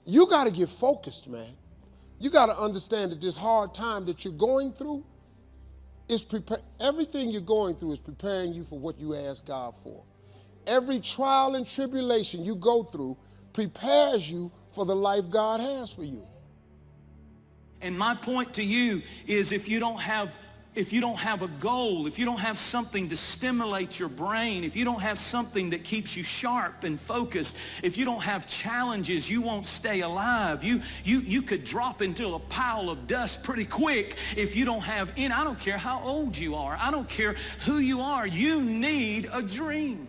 You got to get focused, man. You got to understand that this hard time that you're going through is everything you're going through is preparing you for what you ask God for. Every trial and tribulation you go through prepares you for the life God has for you. And my point to you is if you don't have a goal, if you don't have something to stimulate your brain, if you don't have something that keeps you sharp and focused, if you don't have challenges, you won't stay alive. You could drop into a pile of dust pretty quick if you don't have I don't care how old you are. I don't care who you are. You need a dream.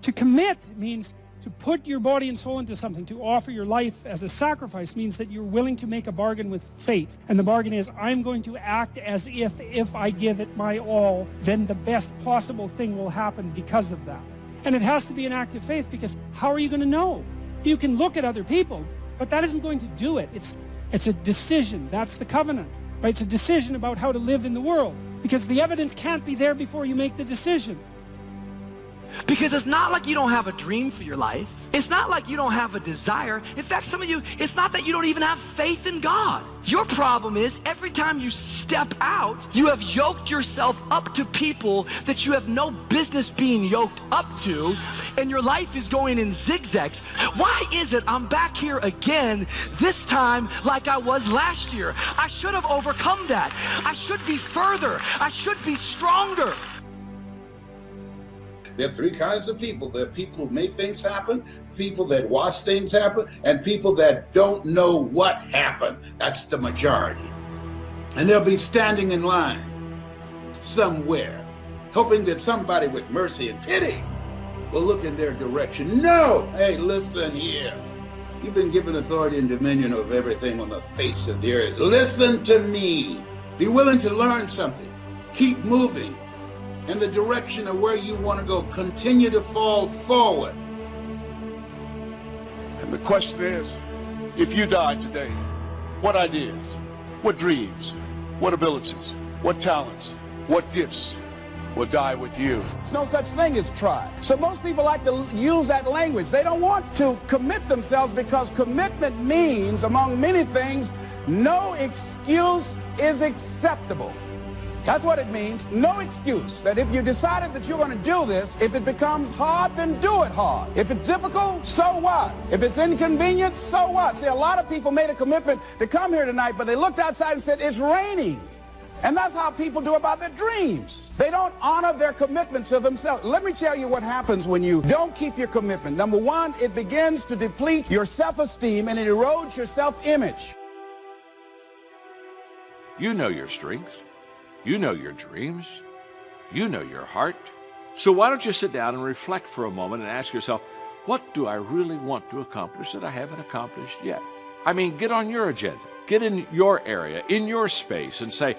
To commit means to put your body and soul into something. To offer your life as a sacrifice means that you're willing to make a bargain with fate. And the bargain is, I'm going to act as if I give it my all, then the best possible thing will happen because of that. And it has to be an act of faith, because how are you going to know? You can look at other people, but that isn't going to do it. It's a decision. That's the covenant, right? It's a decision about how to live in the world, because the evidence can't be there before you make the decision. Because it's not like you don't have a dream for your life. It's not like you don't have a desire. In fact, some of you, it's not that you don't even have faith in God. Your problem is every time you step out, you have yoked yourself up to people that you have no business being yoked up to, and your life is going in zigzags. Why is it I'm back here again, this time like I was last year? I should have overcome that. I should be further. I should be stronger. There are three kinds of people. There are people who make things happen, people that watch things happen, and people that don't know what happened. That's the majority. And they'll be standing in line somewhere, hoping that somebody with mercy and pity will look in their direction. No! Hey, listen here. You've been given authority and dominion over everything on the face of the earth. Listen to me. Be willing to learn something. Keep moving in the direction of where you want to go. Continue to fall forward. And the question is, if you die today, what ideas, what dreams, what abilities, what talents, what gifts will die with you? There's no such thing as try. So most people like to use that language. They don't want to commit themselves, because commitment means, among many things, no excuse is acceptable. That's what it means. No excuse. That if you decided that you're going to do this, if it becomes hard, then do it hard. If it's difficult, so what? If it's inconvenient, so what? See, a lot of people made a commitment to come here tonight, but they looked outside and said, it's raining. And that's how people do about their dreams. They don't honor their commitment to themselves. Let me tell you what happens when you don't keep your commitment. Number one, it begins to deplete your self-esteem, and it erodes your self-image. You know your strengths. You know your dreams. You know your heart. So why don't you sit down and reflect for a moment and ask yourself, what do I really want to accomplish that I haven't accomplished yet? I mean, get on your agenda. Get in your area, in your space, and say,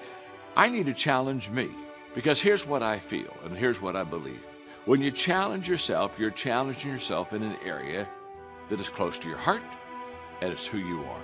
I need to challenge me, because here's what I feel and here's what I believe. When you challenge yourself, you're challenging yourself in an area that is close to your heart, and it's who you are.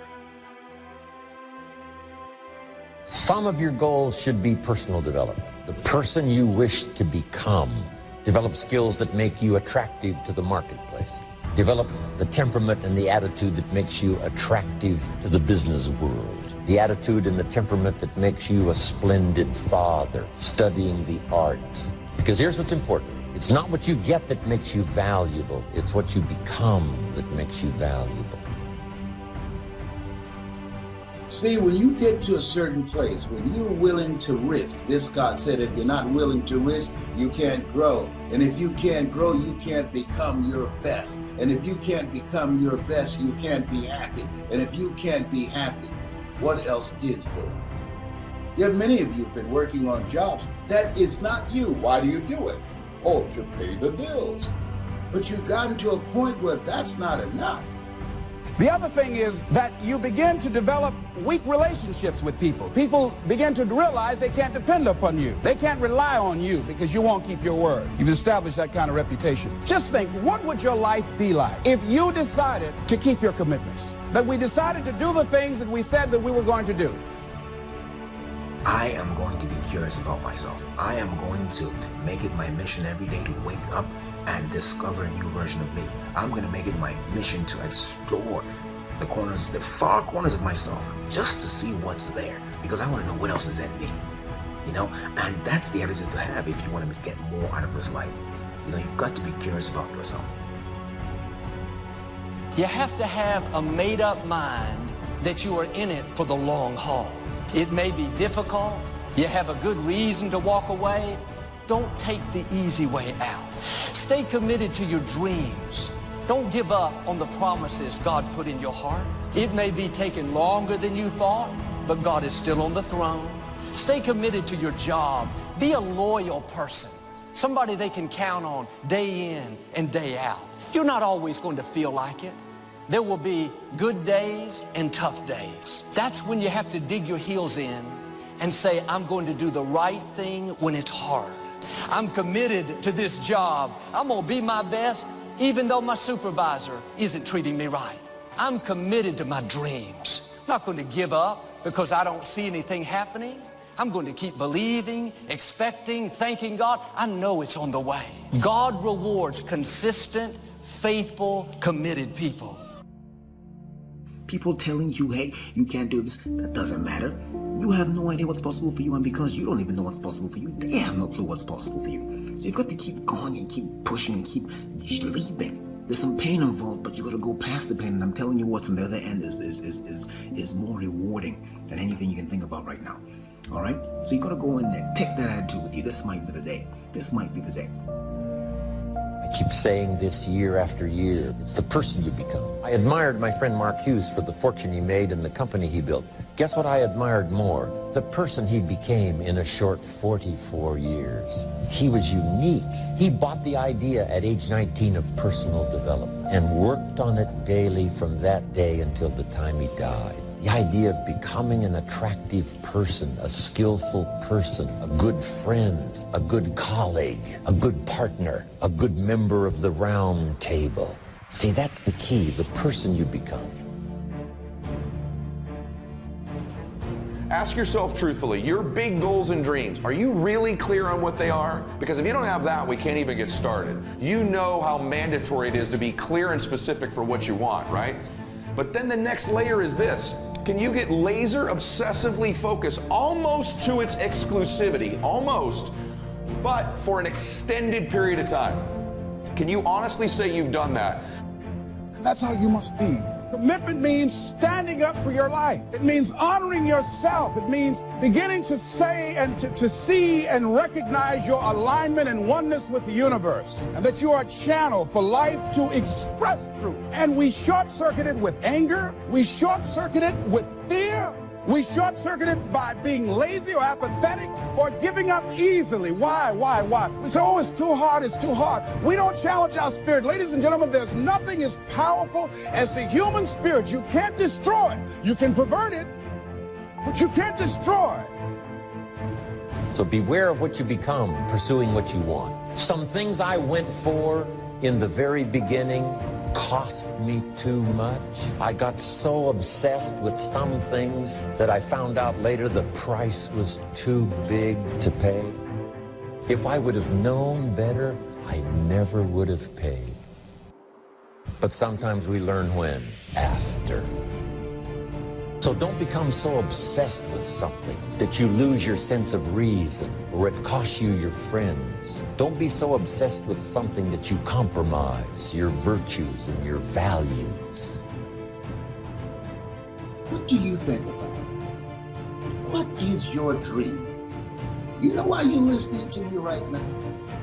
Some of your goals should be personal development. The person you wish to become. Develop skills that make you attractive to the marketplace. Develop the temperament and the attitude that makes you attractive to the business world. The attitude and the temperament that makes you a splendid father, studying the art. Because here's what's important. It's not what you get that makes you valuable. It's what you become that makes you valuable. See, when you get to a certain place, when you're willing to risk, this God said, if you're not willing to risk, you can't grow. And if you can't grow, you can't become your best. And if you can't become your best, you can't be happy. And if you can't be happy, what else is there? Yet many of you have been working on jobs. That is not you. Why do you do it? Oh, to pay the bills. But you've gotten to a point where that's not enough. The other thing is that you begin to develop weak relationships with people. People begin to realize they can't depend upon you. They can't rely on you because you won't keep your word. You've established that kind of reputation. Just think, what would your life be like if you decided to keep your commitments? That we decided to do the things that we said that we were going to do. I am going to be curious about myself. I am going to make it my mission every day to wake up and discover a new version of me. I'm going to make it my mission to explore the corners, the far corners of myself, just to see what's there, because I want to know what else is in me, you know. And that's the attitude to have if you want to get more out of this life. You know, you've got to be curious about yourself. You have to have a made-up mind that you are in it for the long haul. It may be difficult. You have a good reason to walk away. Don't take the easy way out. Stay committed to your dreams. Don't give up on the promises God put in your heart. It may be taking longer than you thought, but God is still on the throne. Stay committed to your job. Be a loyal person, somebody they can count on day in and day out. You're not always going to feel like it. There will be good days and tough days. That's when you have to dig your heels in and say, I'm going to do the right thing when it's hard. I'm committed to this job. I'm going to be my best even though my supervisor isn't treating me right. I'm committed to my dreams. I'm not going to give up because I don't see anything happening. I'm going to keep believing, expecting, thanking God. I know it's on the way. God rewards consistent, faithful, committed people. People telling you, hey, you can't do this, that doesn't matter. You have no idea what's possible for you, and because you don't even know what's possible for you, they have no clue what's possible for you. So you've got to keep going and keep pushing and keep leaping. There's some pain involved, but you got to go past the pain, and I'm telling you what's on the other end is more rewarding than anything you can think about right now. All right? So you got to go in there, take that attitude with you. This might be the day. This might be the day. I keep saying this year after year. It's the person you become. I admired my friend Mark Hughes for the fortune he made and the company he built. Guess what I admired more? The person he became in a short 44 years. He was unique. He bought the idea at age 19 of personal development and worked on it daily from that day until the time he died. The idea of becoming an attractive person, a skillful person, a good friend, a good colleague, a good partner, a good member of the round table. See, that's the key, the person you become. Ask yourself truthfully, your big goals and dreams, are you really clear on what they are? Because if you don't have that, we can't even get started. You know how mandatory it is to be clear and specific for what you want, right? But then the next layer is this. Can you get laser obsessively focused almost to its exclusivity, almost, but for an extended period of time? Can you honestly say you've done that? That's how you must be. Commitment means standing up for your life. It means honoring yourself. It means beginning to say and to see and recognize your alignment and oneness with the universe, and that you are a channel for life to express through. And we short-circuit it with anger. We short-circuit it with fear. We short-circuit it by being lazy or apathetic or giving up easily. Why? We say, oh, it's too hard, it's too hard. We don't challenge our spirit. Ladies and gentlemen, there's nothing as powerful as the human spirit. You can't destroy it. You can pervert it, but you can't destroy it. So beware of what you become, pursuing what you want. Some things I went for in the very beginning cost me too much. I got so obsessed with some things that I found out later the price was too big to pay. If I would have known better, I never would have paid. But sometimes we learn when? After. So don't become so obsessed with something that you lose your sense of reason or it costs you your friends. Don't be so obsessed with something that you compromise your virtues and your values. What do you think about? What is your dream? You know why you're listening to me right now?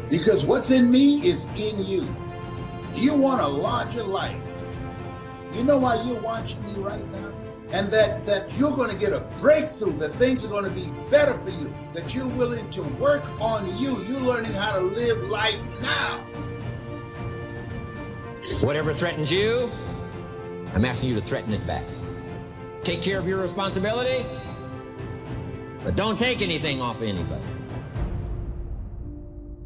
Because what's in me is in you. You want a larger life. You know why you're watching me right now? And that you're going to get a breakthrough, that things are going to be better for you, that you're willing to work on you. You're learning how to live life now. Whatever threatens you, I'm asking you to threaten it back. Take care of your responsibility, but don't take anything off anybody.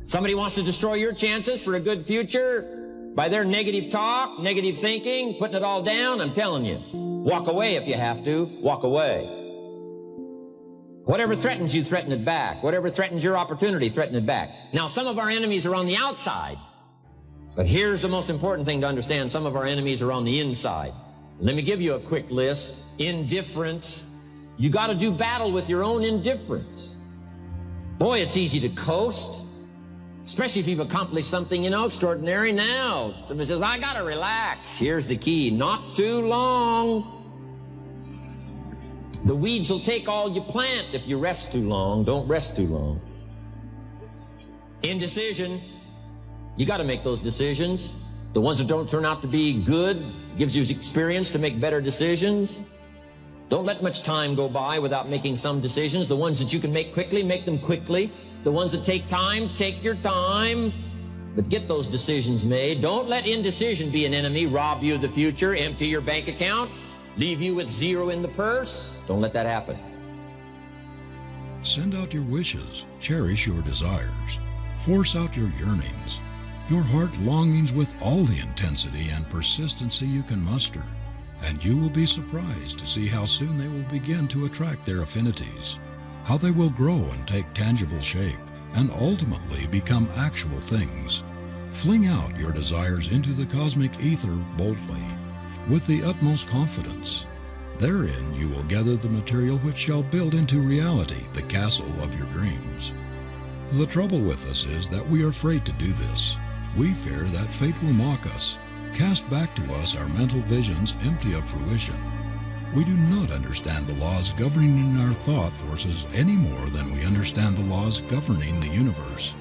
Somebody wants to destroy your chances for a good future by their negative talk, negative thinking, putting it all down. I'm telling you, walk away if you have to. Walk away. Whatever threatens you, threaten it back. Whatever threatens your opportunity, threaten it back. Now, some of our enemies are on the outside, but here's the most important thing to understand. Some of our enemies are on the inside. Let me give you a quick list. Indifference. You got to do battle with your own indifference. Boy, it's easy to coast, especially if you've accomplished something, extraordinary. Now, somebody says, I got to relax. Here's the key. Not too long. The weeds will take all you plant if you rest too long. Don't rest too long. Indecision. You got to make those decisions. The ones that don't turn out to be good gives you experience to make better decisions. Don't let much time go by without making some decisions. The ones that you can make quickly, make them quickly. The ones that take time, take your time. But get those decisions made. Don't let indecision be an enemy, rob you of the future, empty your bank account, leave you with zero in the purse. Don't let that happen. Send out your wishes. Cherish your desires. Force out your yearnings, your heart longings with all the intensity and persistency you can muster. And you will be surprised to see how soon they will begin to attract their affinities, how they will grow and take tangible shape, and ultimately become actual things. Fling out your desires into the cosmic ether boldly, with the utmost confidence. Therein you will gather the material which shall build into reality the castle of your dreams. The trouble with us is that we are afraid to do this. We fear that fate will mock us, cast back to us our mental visions empty of fruition. We do not understand the laws governing in our thought forces any more than we understand the laws governing the universe.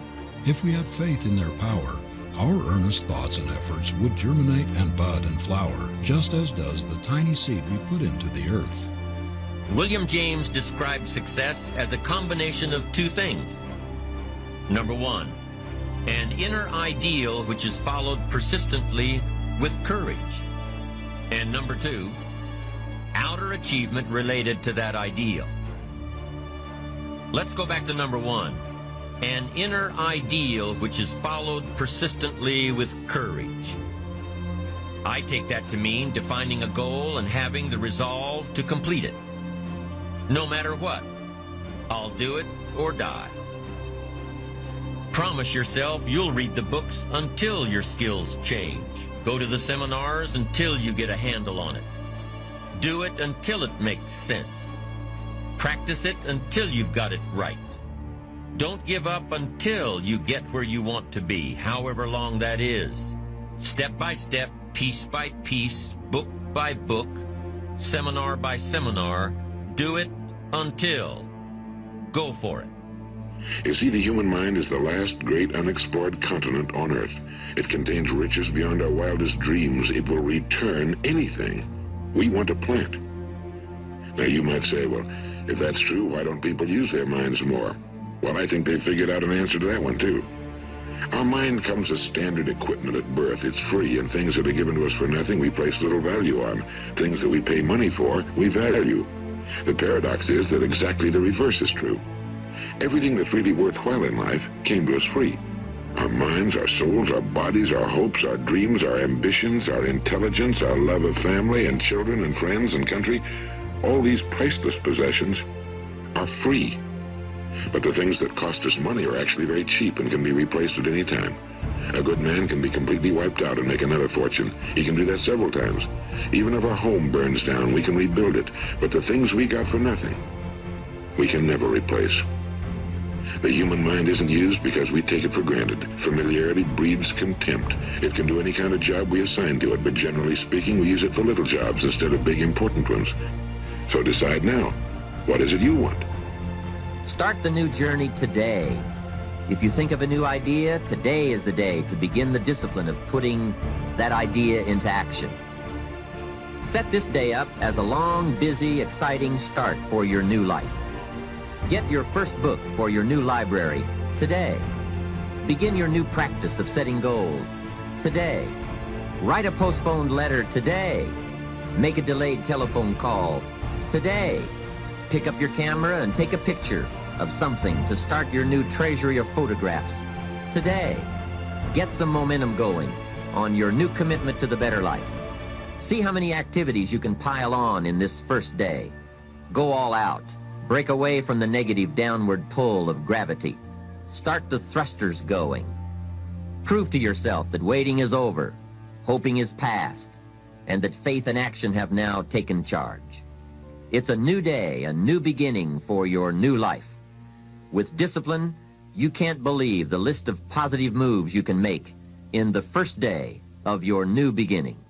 If we had faith in their power, our earnest thoughts and efforts would germinate and bud and flower, just as does the tiny seed we put into the earth. William James described success as a combination of two things. Number one, an inner ideal which is followed persistently with courage. And number two, outer achievement related to that ideal. Let's go back to number one. An inner ideal which is followed persistently with courage. I take that to mean defining a goal and having the resolve to complete it. No matter what, I'll do it or die. Promise yourself you'll read the books until your skills change. Go to the seminars until you get a handle on it. Do it until it makes sense. Practice it until you've got it right. Don't give up until you get where you want to be, however long that is. Step by step, piece by piece, book by book, seminar by seminar, do it until. Go for it. You see, the human mind is the last great unexplored continent on Earth. It contains riches beyond our wildest dreams. It will return anything we want to plant. Now, you might say, well, if that's true, why don't people use their minds more? Well, I think they figured out an answer to that one, too. Our mind comes as standard equipment at birth. It's free, and things that are given to us for nothing we place little value on. Things that we pay money for, we value. The paradox is that exactly the reverse is true. Everything that's really worthwhile in life came to us free. Our minds, our souls, our bodies, our hopes, our dreams, our ambitions, our intelligence, our love of family and children and friends and country, all these priceless possessions are free. But the things that cost us money are actually very cheap and can be replaced at any time. A good man can be completely wiped out and make another fortune. He can do that several times. Even if our home burns down, we can rebuild it. But the things we got for nothing, we can never replace. The human mind isn't used because we take it for granted. Familiarity breeds contempt. It can do any kind of job we assign to it, but generally speaking, we use it for little jobs instead of big, important ones. So decide now. What is it you want? Start the new journey today. If you think of a new idea, today is the day to begin the discipline of putting that idea into action. Set this day up as a long, busy, exciting start for your new life. Get your first book for your new library today. Begin your new practice of setting goals today. Write a postponed letter today. Make a delayed telephone call today. Pick up your camera and take a picture of something to start your new treasury of photographs today. Get some momentum going on your new commitment to the better life. See how many activities you can pile on in this first day. Go all out. Break away from the negative downward pull of gravity. Start the thrusters going. Prove to yourself that waiting is over, hoping is past, and that faith and action have now taken charge. It's a new day, a new beginning for your new life. With discipline, you can't believe the list of positive moves you can make in the first day of your new beginning.